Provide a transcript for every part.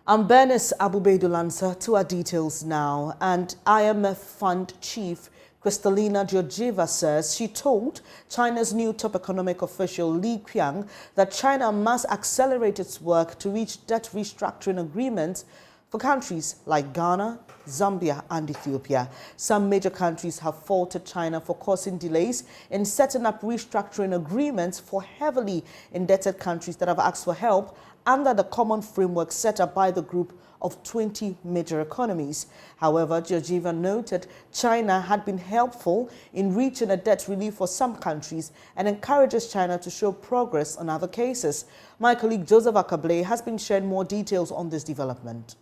I'm Bernice Abu-Baidoo Lansah to our details now. And IMF Fund Chief Kristalina Georgieva says she told China's new top economic official Li Qiang that China must accelerate its work to reach debt restructuring agreements for countries like Ghana, Zambia and Ethiopia. Some major countries have faulted China for causing delays in setting up restructuring agreements for heavily indebted countries that have asked for help under the common framework set up by the group of 20 major economies. However, Georgieva noted China had been helpful in reaching a debt relief for some countries and encourages China to show progress on other cases. My colleague Joseph Akablé has been sharing more details on this development.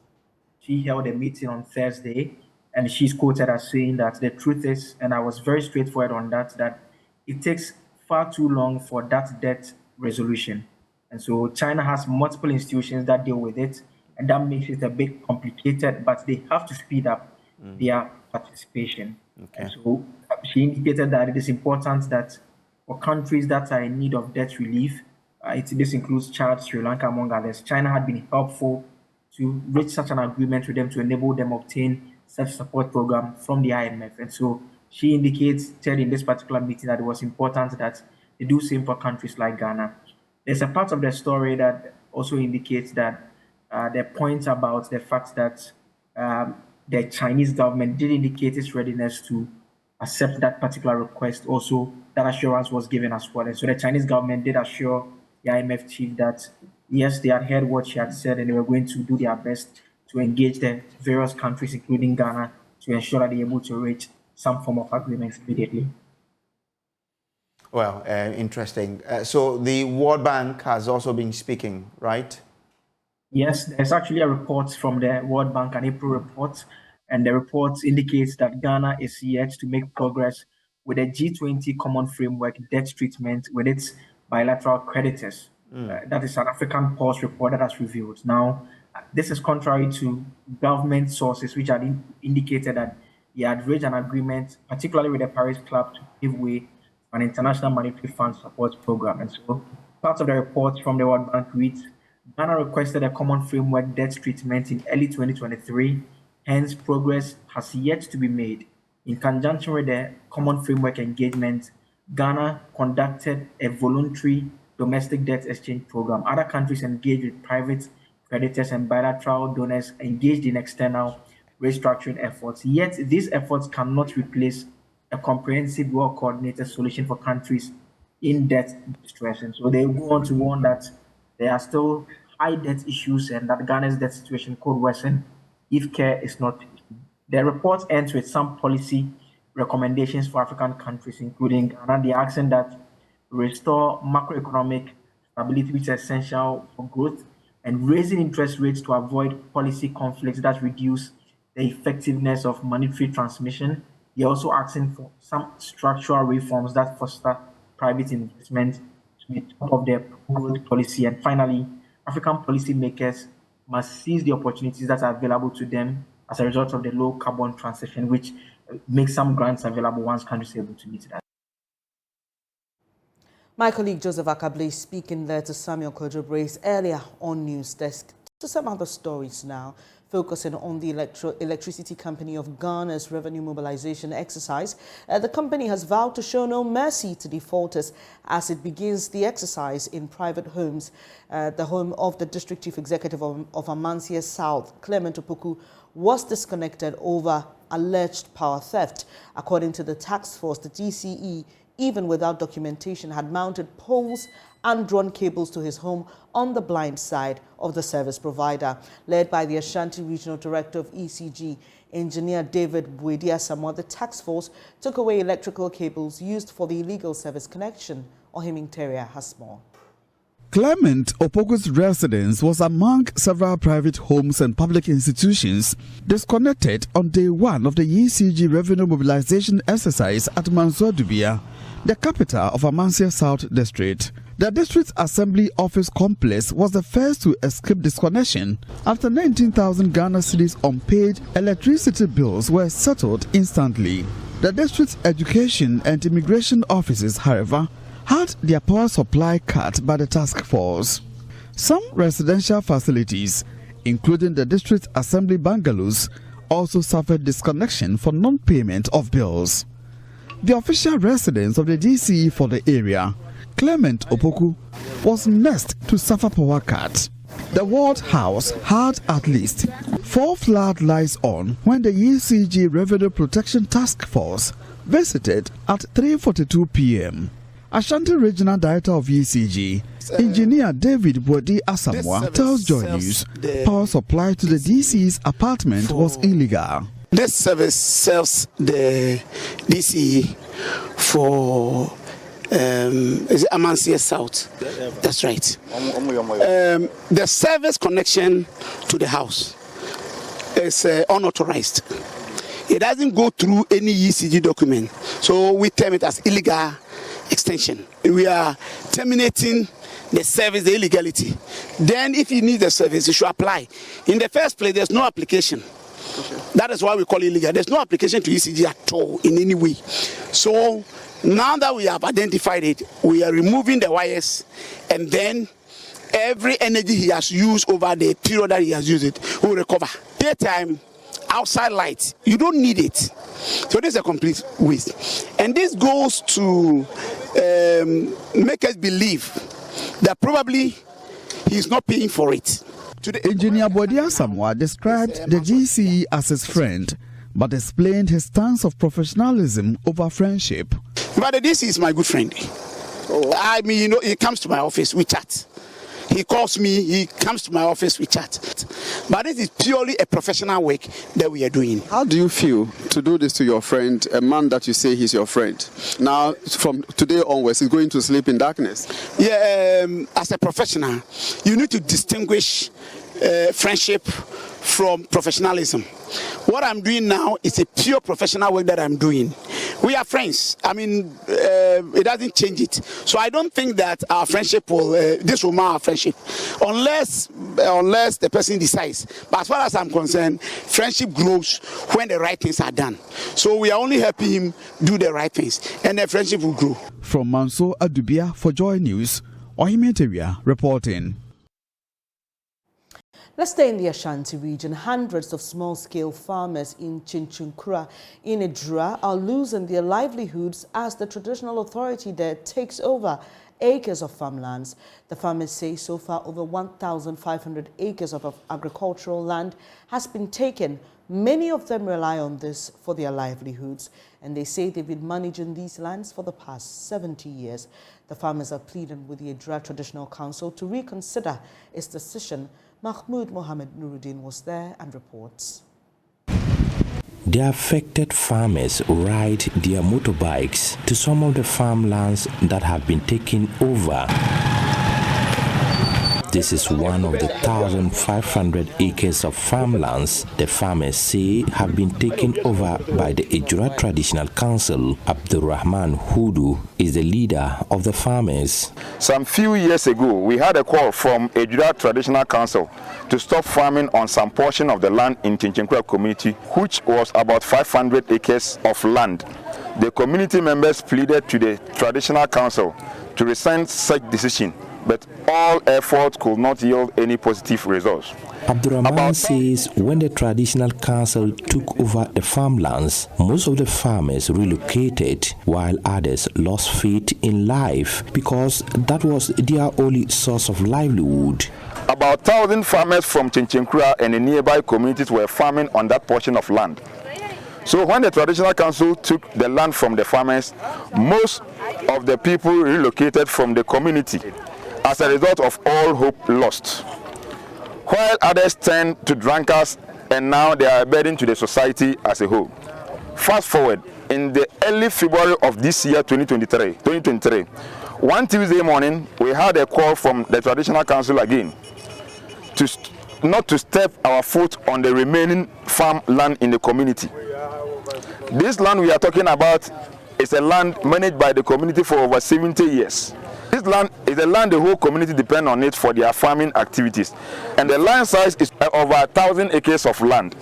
She held a meeting on Thursday, and she's quoted as saying that the truth is, and I was very straightforward on that it takes far too long for that debt resolution. And so China has multiple institutions that deal with it, and that makes it a bit complicated, but they have to speed up their participation. Okay. And so she indicated that it is important that for countries that are in need of debt relief, this includes Chad, Sri Lanka, among others, China had been helpful to reach such an agreement with them to enable them obtain such support program from the IMF. And so she said in this particular meeting that it was important that they do same for countries like Ghana. There's a part of the story that also indicates that the point about the fact that the Chinese government did indicate its readiness to accept that particular request. Also, that assurance was given as well. And so the Chinese government did assure the IMF chief that, yes, they had heard what she had said and they were going to do their best to engage the various countries, including Ghana, to ensure that they're able to reach some form of agreement immediately. Well, interesting. So the World Bank has also been speaking, right? Yes, there's actually a report from the World Bank, an April report, and the report indicates that Ghana is yet to make progress with the G20 Common Framework debt treatment with its bilateral creditors. That is an African Pulse report that has revealed. Now, this is contrary to government sources which had indicated that they had reached an agreement, particularly with the Paris Club, to give way an International Monetary Fund support program. And so part of the report from the World Bank reads, Ghana requested a common framework debt treatment in early 2023, hence progress has yet to be made. In conjunction with the common framework engagement, Ghana conducted a voluntary domestic debt exchange program. Other countries engaged with private creditors and bilateral donors engaged in external restructuring efforts. Yet these efforts cannot replace a comprehensive, well-coordinated solution for countries in debt distress. And so they go on to warn that there are still high debt issues and that Ghana's debt situation could worsen if care is not taken. The report ends with some policy recommendations for African countries, including Ghana. They are asking that restore macroeconomic stability, which is essential for growth, and raising interest rates to avoid policy conflicts that reduce the effectiveness of monetary transmission. They're also asking for some structural reforms that foster private investment to be top of their growth policy. And finally, African policymakers must seize the opportunities that are available to them as a result of the low carbon transition, which makes some grants available once countries are able to meet that. My colleague Joseph Akablé speaking there to Samuel Kojo-Brace earlier on News Desk. To some other stories now, focusing on the electricity company of Ghana's revenue mobilization exercise. The company has vowed to show no mercy to defaulters as it begins the exercise in private homes. The home of the district chief executive of Amansia South, Clement Opoku, was disconnected over alleged power theft. According to the task force, the DCE, even without documentation, had mounted poles and drawn cables to his home on the blind side of the service provider. Led by the Ashanti Regional Director of ECG, Engineer David Buedia-Samoa, the task force took away electrical cables used for the illegal service connection. Ohiming Teria has more. Clement Opoku's residence was among several private homes and public institutions disconnected on day one of the ECG revenue mobilization exercise at Mansour-Dubia, the capital of Amansia South District. The district assembly office complex was the first to escape disconnection after 19,000 Ghana cedis unpaid electricity bills were settled instantly. The district's education and immigration offices, however, had their power supply cut by the task force. Some residential facilities including the district assembly bungalows, also suffered disconnection for non-payment of bills. The official residence of the DCE for the area, Clement Opoku, was next to suffer power cut. The ward house had at least 4 floodlights on when the ECG Revenue Protection Task Force visited at 3:42 p.m. Ashanti Regional Director of ECG, Engineer David Bwodi Asamoah, tells Joy News power supply to the DC's apartment was illegal. This service serves the DCE for is it Amansia South? That's right. The service connection to the house is unauthorized. It doesn't go through any ECG document, so we term it as illegal extension. We are terminating the service, the illegality. Then if you need the service, you should apply. In the first place, there's no application. Okay. That is why we call it illegal. There's no application to ECG at all in any way. So now that we have identified it, we are removing the wires, and then every energy he has used over the period that he has used it will recover. Daytime, outside lights, you don't need it. So this is a complete waste. And this goes to make us believe that probably he's not paying for it. Engineer Bwodi Asamoah described the GCE as his friend, but explained his stance of professionalism over friendship. But this is my good friend. I mean, you know, he comes to my office, we chat. He calls me, he comes to my office, we chat. But this is purely a professional work that we are doing. How do you feel to do this to your friend, a man that you say he's your friend? Now, from today onwards, he's going to sleep in darkness. Yeah, as a professional, you need to distinguish friendship from professionalism. What I'm doing now is a pure professional work that I'm doing. We are friends. I mean, it doesn't change it. So I don't think that our friendship will, this will mar our friendship, unless the person decides. But as far as I'm concerned, friendship grows when the right things are done. So we are only helping him do the right things, and the friendship will grow. From Manso Adubia for Joy News, Ohimetaria reporting. Let's stay in the Ashanti region. Hundreds of small-scale farmers in Chinchunkura in Idra are losing their livelihoods as the traditional authority there takes over acres of farmlands. The farmers say so far over 1,500 acres of agricultural land has been taken. Many of them rely on this for their livelihoods, and they say they've been managing these lands for the past 70 years. The farmers are pleading with the Idra Traditional Council to reconsider its decision. Mahmoud Mohammed Nuruddin was there and reports. The affected farmers ride their motorbikes to some of the farmlands that have been taken over. This is one of the 1,500 acres of farmlands the farmers say have been taken over by the Ejura Traditional Council. Abdurrahman Hudu is the leader of the farmers. Some few years ago, we had a call from Ejura Traditional Council to stop farming on some portion of the land in Chinchunkura community, which was about 500 acres of land. The community members pleaded to the Traditional Council to rescind such decision, but all efforts could not yield any positive results. Abdurrahman says when the Traditional Council took over the farmlands, most of the farmers relocated while others lost faith in life because that was their only source of livelihood. About 1,000 farmers from Chinchunkura and the nearby communities were farming on that portion of land. So when the Traditional Council took the land from the farmers, most of the people relocated from the community as a result of all hope lost, while others turned to drunkards, and now they are a burden to the society as a whole. Fast forward, in the early February of this year, 2023, one Tuesday morning, we had a call from the Traditional Council again not to step our foot on the remaining farm land in the community. This land we are talking about is a land managed by the community for over 70 years. This land is a land the whole community depends on it for their farming activities, and the land size is over 1,000 acres of land.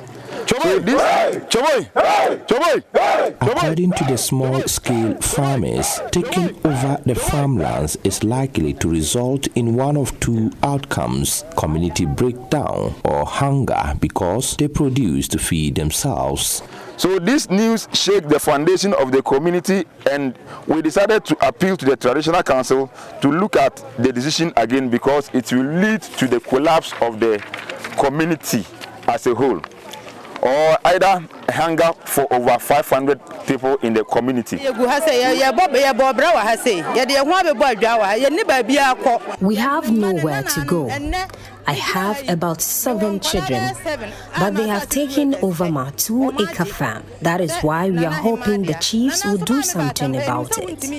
According to the small-scale farmers, taking over the farmlands is likely to result in one of two outcomes: community breakdown or hunger, because they produce to feed themselves. So this news shook the foundation of the community, and we decided to appeal to the Traditional Council to look at the decision again, because it will lead to the collapse of the community as a whole, or either hunger for over 500 people in the community. We have nowhere to go. I have about 7 children, but they have taken over my 2-acre farm. That is why we are hoping the chiefs will do something about it.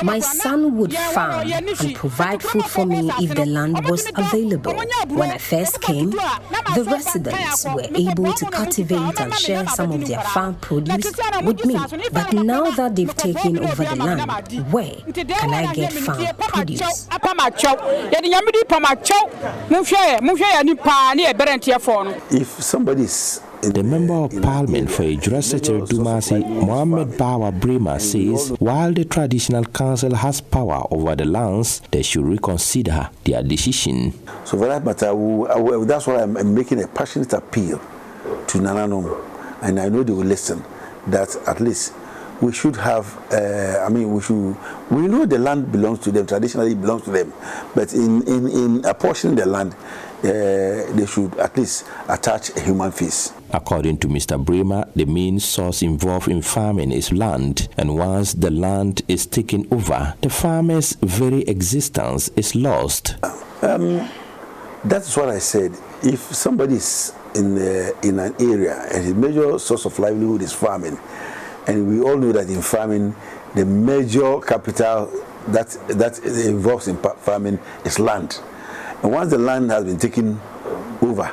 My son would farm and provide food for me if the land was available. When I first came, the residents were able to cultivate and share some of their farm produce with me. But now that they've taken over the land, where can I get farm produce? If somebody's The Member of Parliament for Ejurasechere Dumasi, Mohammed Bawa Brema, says while the Traditional Council has power over the lands, they should reconsider their decision. So for that matter, that's why I'm making a passionate appeal to Nananom, and I know they will listen, that at least we should have, we know the land belongs to them, traditionally it belongs to them, but in apportioning the land, they should at least attach a human face. According to Mr. Bremer, the main source involved in farming is land, and once the land is taken over, the farmer's very existence is lost. That's what I said. If somebody is in an area and his major source of livelihood is farming, and we all know that in farming, the major capital that involves in farming is land. And once the land has been taken over,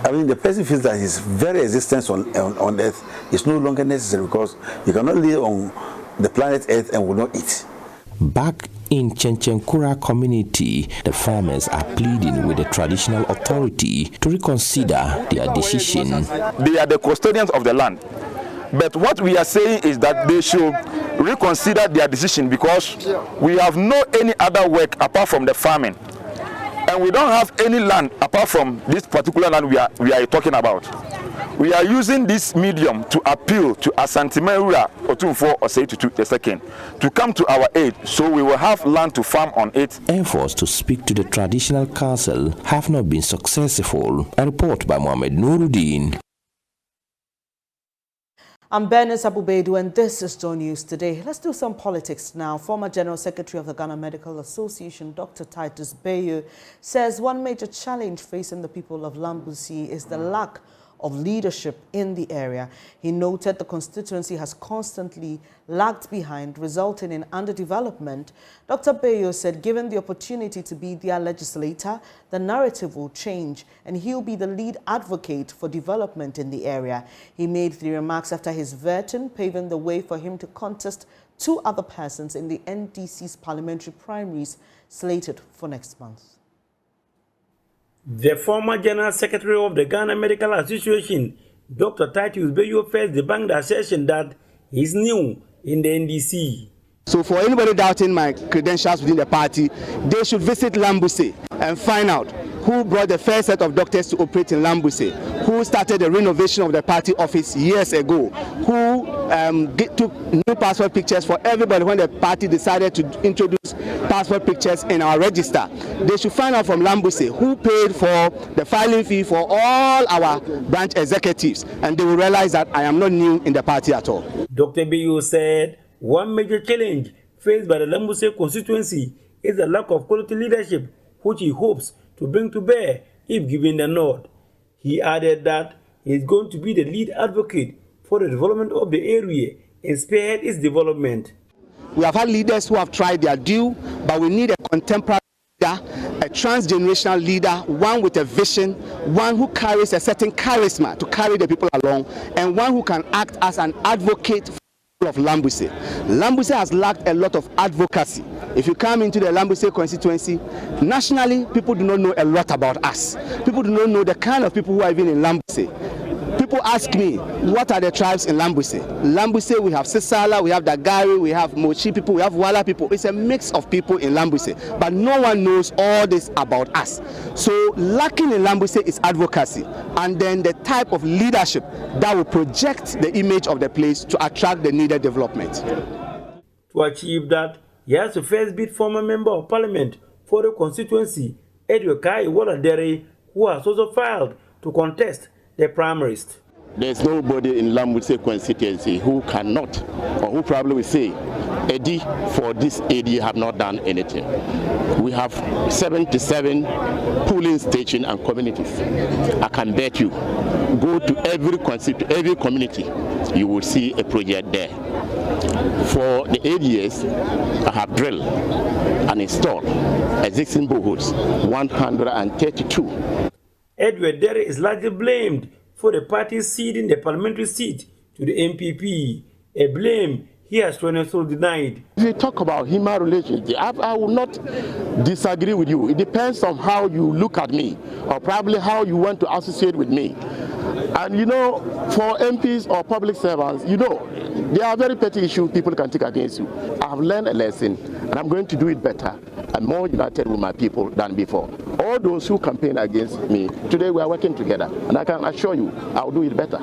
the person feels that his very existence on Earth is no longer necessary, because you cannot live on the planet Earth and will not eat. Back in Chenchenkura community, the farmers are pleading with the traditional authority to reconsider their decision. They are the custodians of the land. But what we are saying is that they should reconsider their decision, because we have no any other work apart from the farming. And we don't have any land apart from this particular land we are talking about. We are using this medium to appeal to Asante Merura Otumfo Osei II to come to our aid, so we will have land to farm on it. Efforts to speak to the Traditional Council have not been successful. A report by Mohammed Nuruddin. I'm Bernice Abu-Baidoo, and this is Joy News Today. Let's do some politics now. Former General Secretary of the Ghana Medical Association, Dr. Titus Bayo, says one major challenge facing the people of Lambusi is the lack of leadership in the area. He noted the constituency has constantly lagged behind, resulting in underdevelopment. Dr. Bayo said given the opportunity to be their legislator, the narrative will change and he'll be the lead advocate for development in the area. He made the remarks after his vetting, paving the way for him to contest 2 other persons in the NDC's parliamentary primaries slated for next month. The former General Secretary of the Ghana Medical Association, Dr. Titus Bayo, first debunked the assertion that he's new in the NDC. So for anybody doubting my credentials within the party, they should visit Lambusi and find out who brought the first set of doctors to operate in Lambusi, who started the renovation of the party office years ago, who took new passport pictures for everybody when the party decided to introduce passport pictures in our register. They should find out from Lambusi who paid for the filing fee for all our branch executives, and they will realize that I am not new in the party at all. Dr. Bayo said one major challenge faced by the Lambusi constituency is the lack of quality leadership, which he hopes to bring to bear if given the nod. He added that he is going to be the lead advocate for the development of the area and spearhead its development. We have had leaders who have tried their due, but we need a contemporary leader a transgenerational leader, one with a vision, one who carries a certain charisma to carry the people along, and one who can act as an advocate of Lambuse. Lambuse has lacked a lot of advocacy. If you come into the Lambuse constituency, nationally, people do not know a lot about us. People do not know the kind of people who are even in Lambuse. People ask me, what are the tribes in Lambuse? Lambuse, we have Sisala, we have Dagari, we have Mochi people, we have Wala people. It's a mix of people in Lambuse, but no one knows all this about us. So lacking in Lambuse is advocacy, and then the type of leadership that will project the image of the place to attract the needed development. To achieve that, he has to first beat former member of parliament for the constituency, Edwekai Waladere, who has also filed to contest the primaries. There's nobody in Lambuse constituency who cannot, or who probably will say, Eddie, for this AD have not done anything. We have 77 polling stations and communities. I can bet you, go to every community, you will see a project there. For the 8 years, I have drilled and installed existing boreholes, 132. Edward Derry is largely blamed for the party ceding the parliamentary seat to the MPP, a blame he has strenuously denied. If you talk about human relations, I will not disagree with you. It depends on how you look at me, or probably how you want to associate with me. And you know, for MPs or public servants, you know, there are very petty issues people can take against you. I have learned a lesson, and I'm going to do it better. I'm more united with my people than before. All those who campaign against me, today we are working together, and I can assure you, I'll do it better.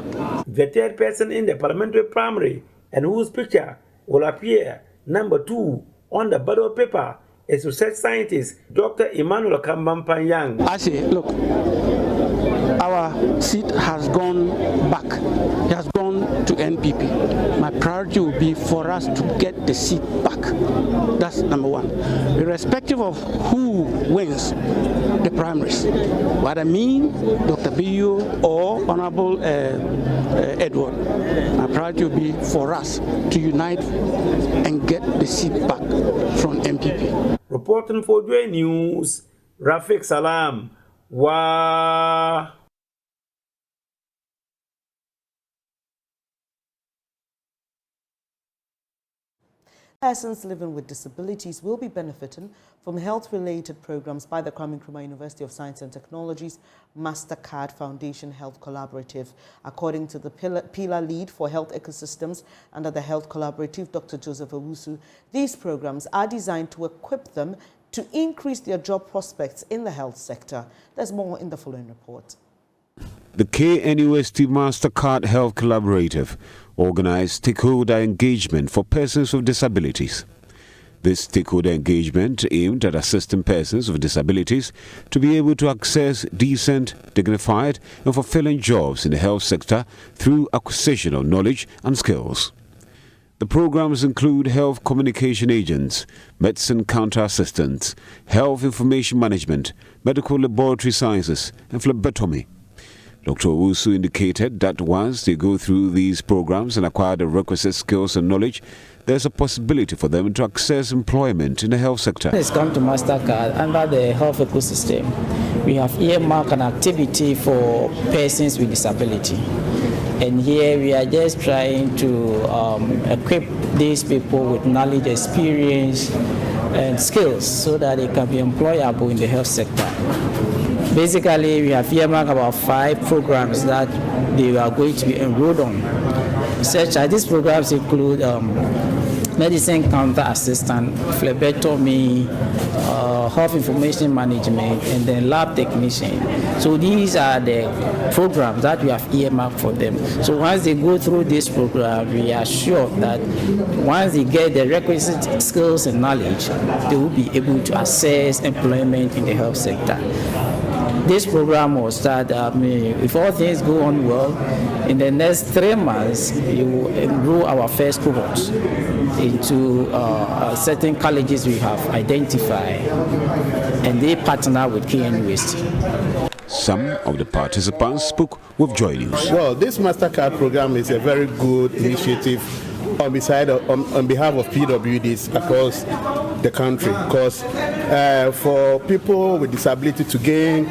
The third person in the parliamentary primary, and whose picture will appear number 2 on the ballot paper, is research scientist Dr. Emmanuel Kambampanyang. I say, look, our seat has gone back. It has gone to NPP. My priority will be for us to get the seat back. That's number one. Irrespective of who wins the primaries, what I mean, Dr. Bio or Honorable Edward, my priority will be for us to unite and get the seat back from NPP. Reporting for Joy News, Rafiq Salam. Wow. Persons living with disabilities will be benefiting from health-related programs by the Kwame Nkrumah University of Science and Technology's MasterCard Foundation Health Collaborative. According to the pillar lead for health ecosystems under the Health Collaborative, Dr. Joseph Owusu, these programs are designed to equip them to increase their job prospects in the health sector. There's more in the following report. The KNUST MasterCard Health Collaborative organized stakeholder engagement for persons with disabilities. This stakeholder engagement aimed at assisting persons with disabilities to be able to access decent, dignified and fulfilling jobs in the health sector through acquisition of knowledge and skills. The programs include health communication agents, medicine counter assistants, health information management, medical laboratory sciences and phlebotomy. Dr. Owusu indicated that once they go through these programs and acquire the requisite skills and knowledge, there's a possibility for them to access employment in the health sector. It's come to MasterCard under the health ecosystem. We have earmarked an activity for persons with disability. And here we are just trying to equip these people with knowledge, experience, and skills so that they can be employable in the health sector. Basically, we have earmarked about 5 programs that they are going to be enrolled on. Such as these programs include medicine counter assistant, phlebotomy, health information management, and then lab technician. So these are the programs that we have earmarked for them. So once they go through this program, we are sure that once they get the requisite skills and knowledge, they will be able to access employment in the health sector. This program will start, if all things go on well, in the next 3 months, we will enroll our first cohorts into certain colleges we have identified, and they partner with KNUST. Some of the participants spoke with Joy News. Well, this MasterCard program is a very good initiative on behalf of PWDs across the country, because for people with disability to gain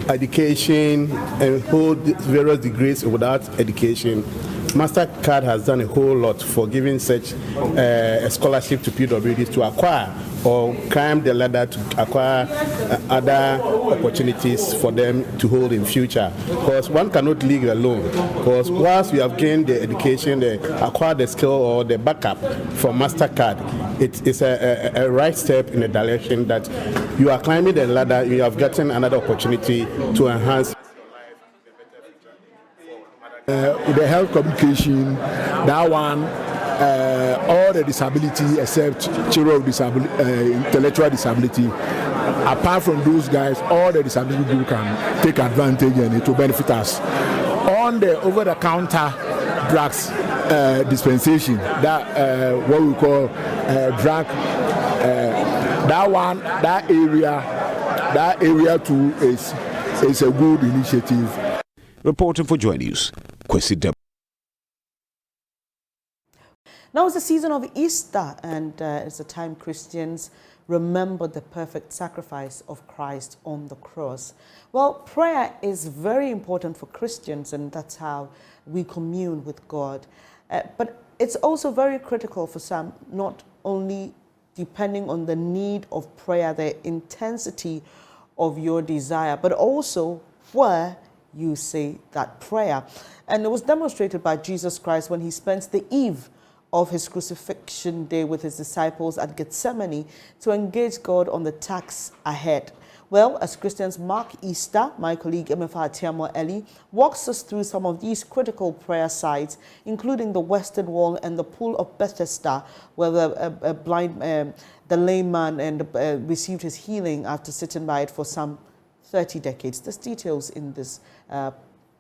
education and hold various degrees without education, MasterCard has done a whole lot for giving such a scholarship to PWDs to acquire or climb the ladder to acquire other opportunities for them to hold in future. Because one cannot live alone. Because once you have gained the education, acquired the skill or the backup from MasterCard, it's a right step in the direction that you are climbing the ladder, you have gotten another opportunity to enhance. The health communication, that one, all the disability except children of intellectual disability, apart from those guys, all the disability group can take advantage and it will benefit us. On the over-the-counter drugs dispensation, that what we call drug, that one, that area too is a good initiative. Reporting for Joy News, Kwesi Deb. Now it's the season of Easter, and it's a time Christians remember the perfect sacrifice of Christ on the cross. Well, prayer is very important for Christians, and that's how we commune with God. But it's also very critical for some, not only depending on the need of prayer, the intensity of your desire, but also where you say that prayer. And it was demonstrated by Jesus Christ when he spent the eve of his crucifixion day with his disciples at Gethsemane to engage God on the task ahead. Well, as Christians mark Easter, my colleague Emefa Atiamo Eli walks us through some of these critical prayer sites, including the Western Wall and the Pool of Bethesda, where the lame man received his healing after sitting by it for some 30 decades. There's details in this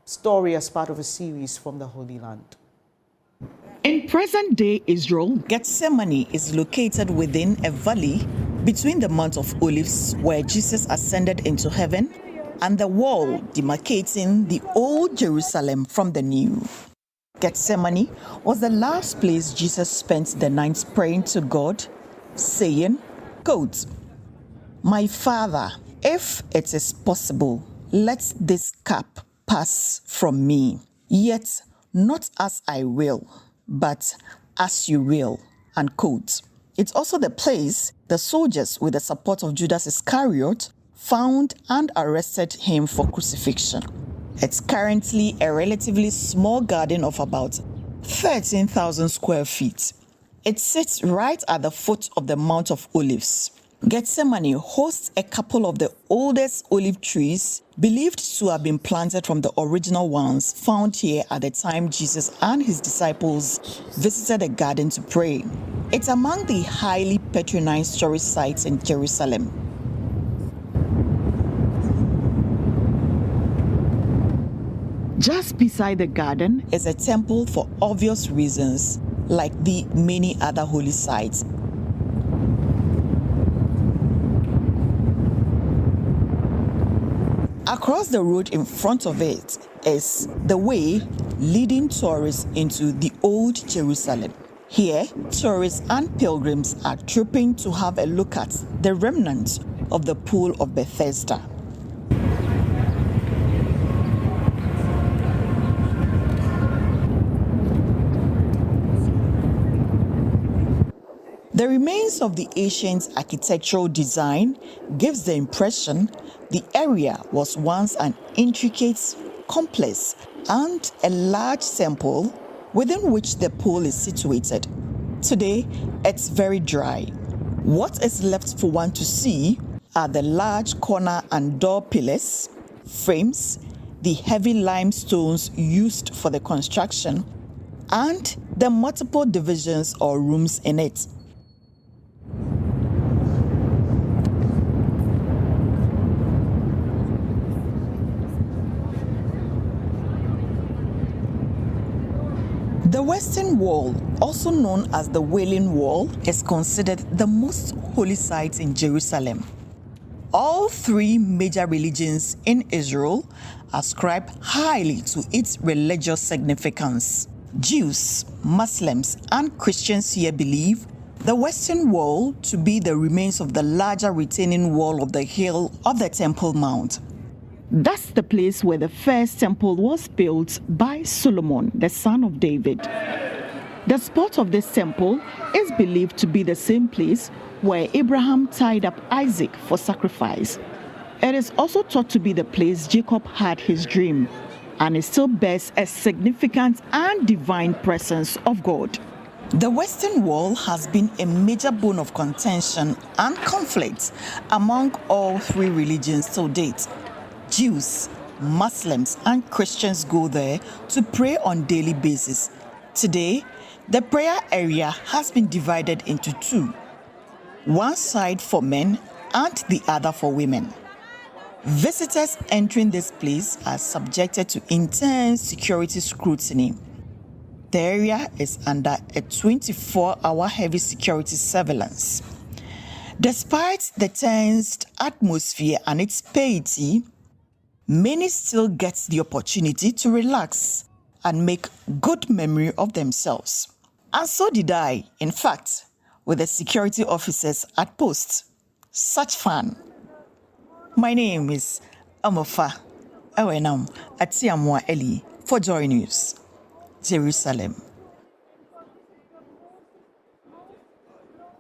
story as part of a series from the Holy Land. In present-day Israel, Gethsemane is located within a valley between the Mount of Olives, where Jesus ascended into heaven, and the wall demarcating the old Jerusalem from the new. Gethsemane was the last place Jesus spent the night praying to God, saying, quote, "My Father, if it is possible, let this cup pass from me, yet not as I will, but as you will," unquote. It's also the place the soldiers, with the support of Judas Iscariot, found and arrested him for crucifixion. It's currently a relatively small garden of about 13,000 square feet. It sits right at the foot of the Mount of Olives. Gethsemane hosts a couple of the oldest olive trees believed to have been planted from the original ones found here at the time Jesus and his disciples visited the garden to pray. It's among the highly patronized tourist sites in Jerusalem. Just beside the garden is a temple for obvious reasons, like the many other holy sites. Across the road in front of it is the way leading tourists into the old Jerusalem. Here, tourists and pilgrims are trooping to have a look at the remnants of the Pool of Bethesda. The remains of the ancient architectural design gives the impression the area was once an intricate complex and a large temple within which the pool is situated. Today, it's very dry. What is left for one to see are the large corner and door pillars, frames, the heavy limestones used for the construction, and the multiple divisions or rooms in it. The Western Wall, also known as the Wailing Wall, is considered the most holy site in Jerusalem. All three major religions in Israel ascribe highly to its religious significance. Jews, Muslims, and Christians here believe the Western Wall to be the remains of the larger retaining wall of the hill of the Temple Mount. That's the place where the first temple was built by Solomon, the son of David. The spot of this temple is believed to be the same place where Abraham tied up Isaac for sacrifice. It is also thought to be the place Jacob had his dream, and it still bears a significant and divine presence of God. The Western Wall has been a major bone of contention and conflict among all three religions to date. Jews, Muslims, and Christians go there to pray on a daily basis. Today, the prayer area has been divided into two, one side for men and the other for women. Visitors entering this place are subjected to intense security scrutiny. The area is under a 24-hour heavy security surveillance. Despite the tensed atmosphere and its piety, many still get the opportunity to relax and make good memory of themselves. And so did I, in fact, with the security officers at post. Such fun. My name is Amofa Ewenam Atiamwa Eli for Joy News, Jerusalem.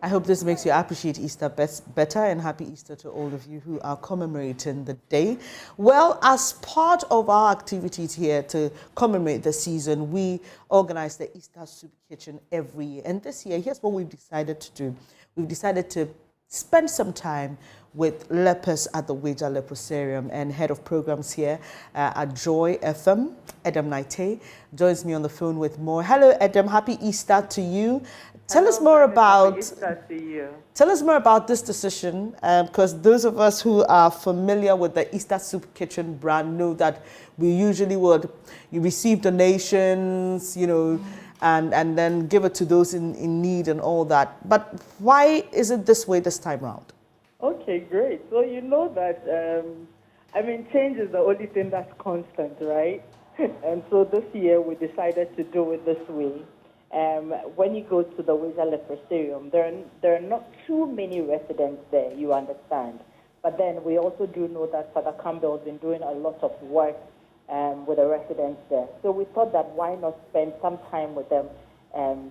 I hope this makes you appreciate Easter better, and happy Easter to all of you who are commemorating the day. Well, as part of our activities here to commemorate the season, we organize the Easter Soup Kitchen every year. And this year, here's what we've decided to do. We've decided to spend some time with lepers at the Weija Leprosarium, and head of programs here at Joy FM, Edem Naite, joins me on the phone with more. Hello, Edem. Happy Easter to you. Tell us more about this decision, because those of us who are familiar with the Easter Soup Kitchen brand know that we usually would receive donations, and then give it to those in need and all that. But why is it this way this time around? Okay, great. So you know that, change is the only thing that's constant, right? And so this year we decided to do it this way. When you go to the Weija Leprosarium, there are not too many residents there, you understand. But then we also do know that Father Campbell has been doing a lot of work with the residents there. So we thought that why not spend some time with them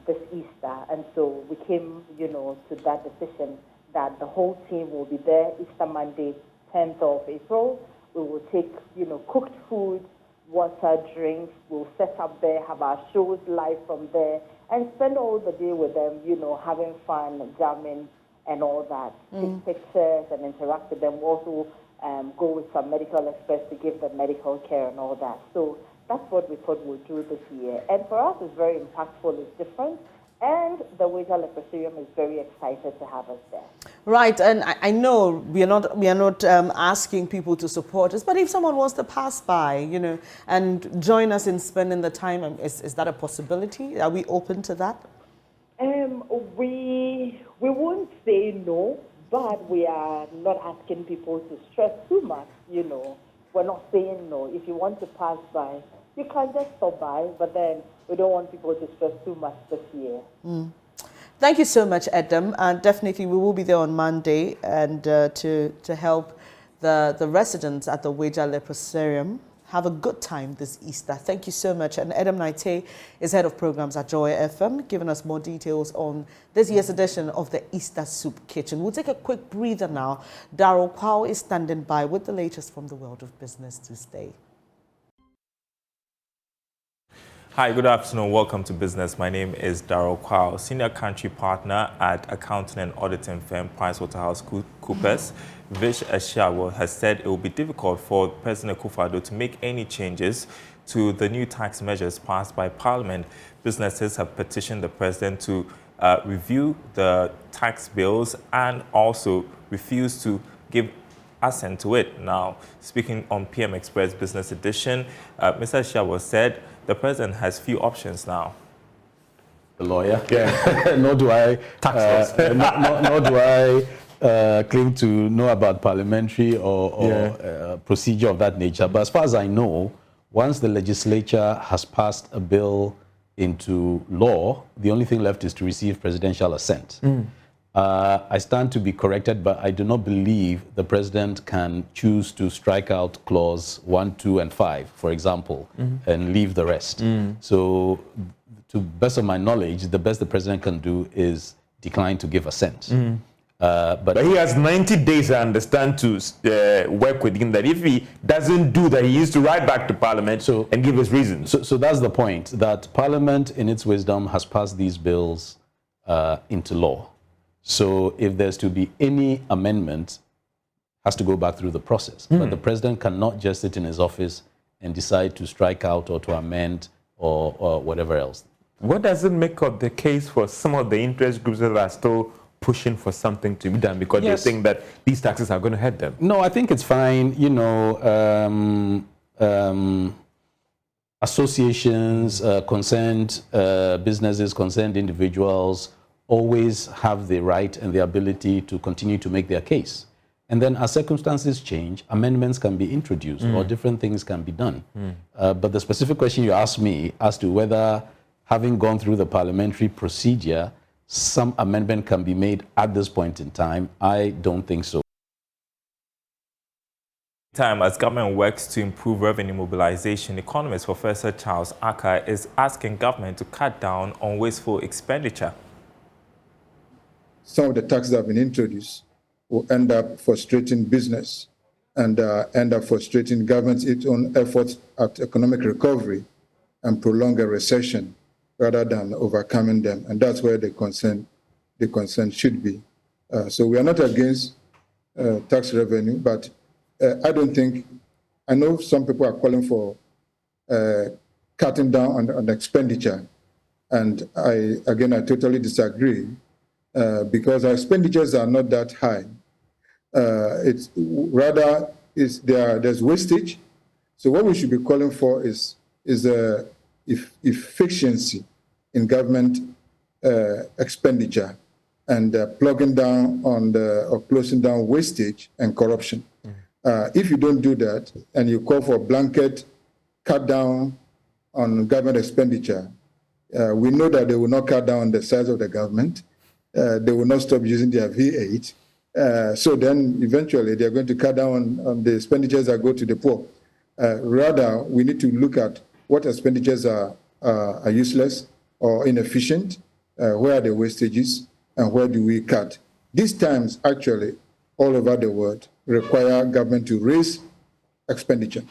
this Easter. And so we came, to that decision that the whole team will be there Easter Monday, 10th of April. We will take, cooked food, water, drinks. We'll set up there, have our shows live from there, and spend all the day with them, having fun, jamming, and all that. Take pictures and interact with them. We'll also go with some medical experts to give them medical care and all that. So that's what we thought we'd do this year. And for us, it's very impactful. It's different. And the Weija Leprosarium is very excited to have us there. Right, and I know we are not asking people to support us, but if someone wants to pass by, and join us in spending the time, is that a possibility? Are we open to that? We won't say no, but we are not asking people to stress too much. We're not saying no. If you want to pass by, you can just stop by, but then we don't want people to stress too much this year. Thank you so much, Edem. And definitely we will be there on Monday and to help the residents at the Weija Leprosarium have a good time this Easter. Thank you so much. And Edem Naite is head of programs at Joy FM, giving us more details on this year's edition of the Easter Soup Kitchen. We'll take a quick breather now. Daryl Kwao is standing by with the latest from the world of business to stay. Hi, good afternoon. Welcome to Business. My name is Daryl Kwao, Senior Country Partner at accounting and auditing firm PricewaterhouseCoopers. Vish Ashiawo has said it will be difficult for President Akufo-Addo to make any changes to the new tax measures passed by Parliament. Businesses have petitioned the President to review the tax bills and also refuse to give assent to it. Now, speaking on PM Express Business Edition, Mr. Ashiawo said the President has few options now. A lawyer, yeah. Nor do I nor do I claim to know about parliamentary or procedure of that nature. But as far as I know, once the legislature has passed a bill into law, the only thing left is to receive presidential assent. I stand to be corrected, but I do not believe the president can choose to strike out clause 1, 2, and 5, for example, and leave the rest. So, to best of my knowledge, the best the president can do is decline to give assent. But he has 90 days, I understand, to work with him, that if he doesn't do that, he needs to write back to Parliament and give his reasons. So that's the point, that Parliament, in its wisdom, has passed these bills into law. So if there's to be any amendment, has to go back through the process. But the president cannot just sit in his office and decide to strike out or to amend or whatever else. What does it make of the case for some of the interest groups that are still pushing for something to be done because they think that these taxes are going to hurt them? No, I think it's fine. You know, associations, concerned businesses, concerned individuals always have the right and the ability to continue to make their case. And then as circumstances change, amendments can be introduced or different things can be done. But the specific question you asked me as to whether, having gone through the parliamentary procedure, some amendment can be made at this point in time, I don't think so. As government works to improve revenue mobilization, economist Professor Charles Aka is asking government to cut down on wasteful expenditure. Some of the taxes that have been introduced will end up frustrating business and end up frustrating government's own efforts at economic recovery and prolong a recession rather than overcoming them. And that's where the concern should be. So we are not against tax revenue, but I know some people are calling for cutting down on the expenditure. And I totally disagree because our expenditures are not that high. It's rather there's wastage. So what we should be calling for is efficiency in government expenditure and plugging down on or closing down wastage and corruption. If you don't do that and you call for a blanket cut down on government expenditure, we know that they will not cut down on the size of the government. They will not stop using their V8. So then eventually they're going to cut down on the expenditures that go to the poor. Rather, we need to look at what expenditures are useless or inefficient, where are the wastages, and where do we cut. These times, actually, all over the world, require government to raise expenditure.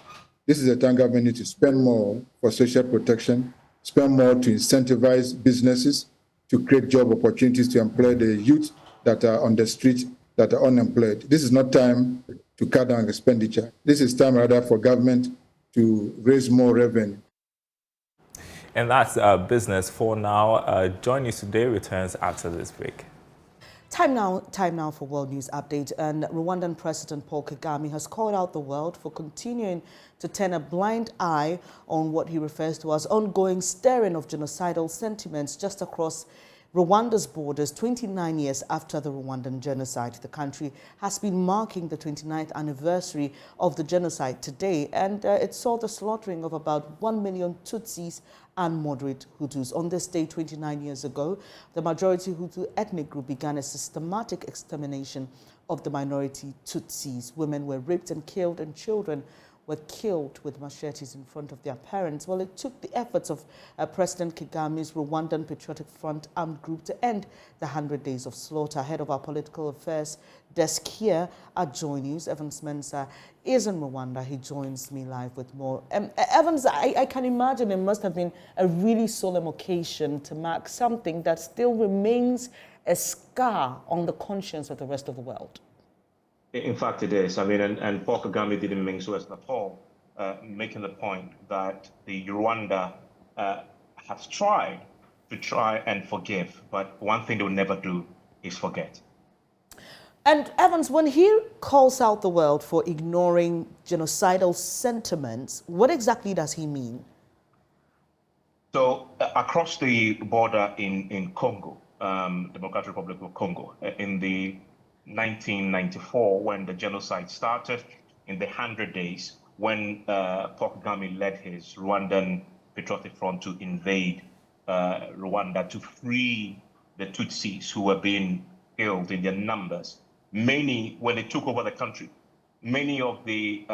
This is the time government needs to spend more for social protection, spend more to incentivize businesses, to create job opportunities, to employ the youth that are on the street, that are unemployed. This is not time to cut down expenditure. This is time rather for government to raise more revenue. And that's business for now. Join News Today returns after this break. Time now for World News Update. And Rwandan President Paul Kagame has called out the world for continuing to turn a blind eye on what he refers to as ongoing stirring of genocidal sentiments just across Rwanda's borders 29 years after the Rwandan genocide. The country has been marking the 29th anniversary of the genocide today, and it saw the slaughtering of about 1 million Tutsis and moderate Hutus. On this day 29 years ago, the majority Hutu ethnic group began a systematic extermination of the minority Tutsis. Women were raped and killed, and children were killed with machetes in front of their parents. Well, it took the efforts of President Kagame's Rwandan Patriotic Front armed group to end the 100 days of slaughter. Head of our political affairs desk here at Joy News, Evans Mensah, is in Rwanda. He joins me live with more. Evans, I can imagine it must have been a really solemn occasion to mark something that still remains a scar on the conscience of the rest of the world. In fact, it is. I mean, and Paul Kagame didn't mince words at all, making the point that the Rwanda has tried and forgive, but one thing they will never do is forget. And Evans, when he calls out the world for ignoring genocidal sentiments, what exactly does he mean? So across the border in Congo, Democratic Republic of Congo, in the 1994, when the genocide started, in the 100 days, when Paul Kagame led his Rwandan Patriotic Front to invade Rwanda to free the Tutsis who were being killed in their numbers. Many, when they took over the country, many of the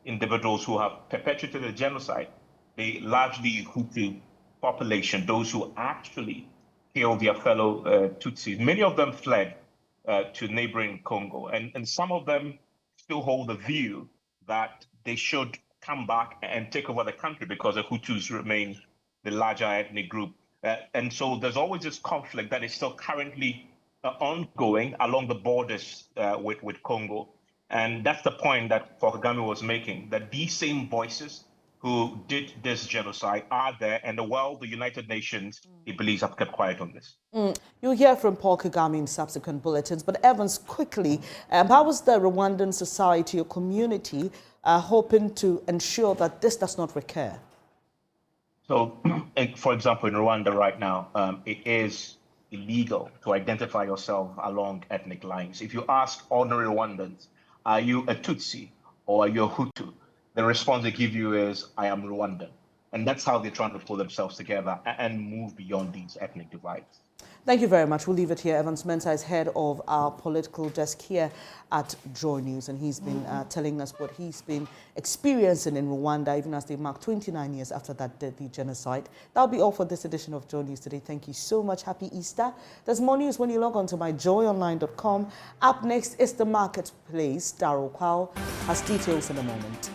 individuals who have perpetrated the genocide, the largely Hutu population, those who actually killed their fellow Tutsis, many of them fled to neighboring Congo. And some of them still hold the view that they should come back and take over the country because the Hutus remain the larger ethnic group. And so there's always this conflict that is still currently ongoing along the borders with Congo. And that's the point that Paul Kagame was making, that these same voices who did this genocide are there, and the world, the United Nations, he believes, have kept quiet on this. You'll hear from Paul Kagame in subsequent bulletins, but Evans, quickly, how is the Rwandan society or community hoping to ensure that this does not recur? So, for example, in Rwanda right now, it is illegal to identify yourself along ethnic lines. If you ask ordinary Rwandans, are you a Tutsi or are you a Hutu? The response they give you is, I am Rwandan. And that's how they're trying to pull themselves together and move beyond these ethnic divides. Thank you very much. We'll leave it here. Evans Mensah is head of our political desk here at Joy News, and he's been telling us what he's been experiencing in Rwanda, even as they mark 29 years after that deadly genocide. That'll be all for this edition of Joy News today. Thank you so much. Happy Easter. There's more news when you log on to myjoyonline.com. Up next is the marketplace. Darryl Kwao has details in a moment.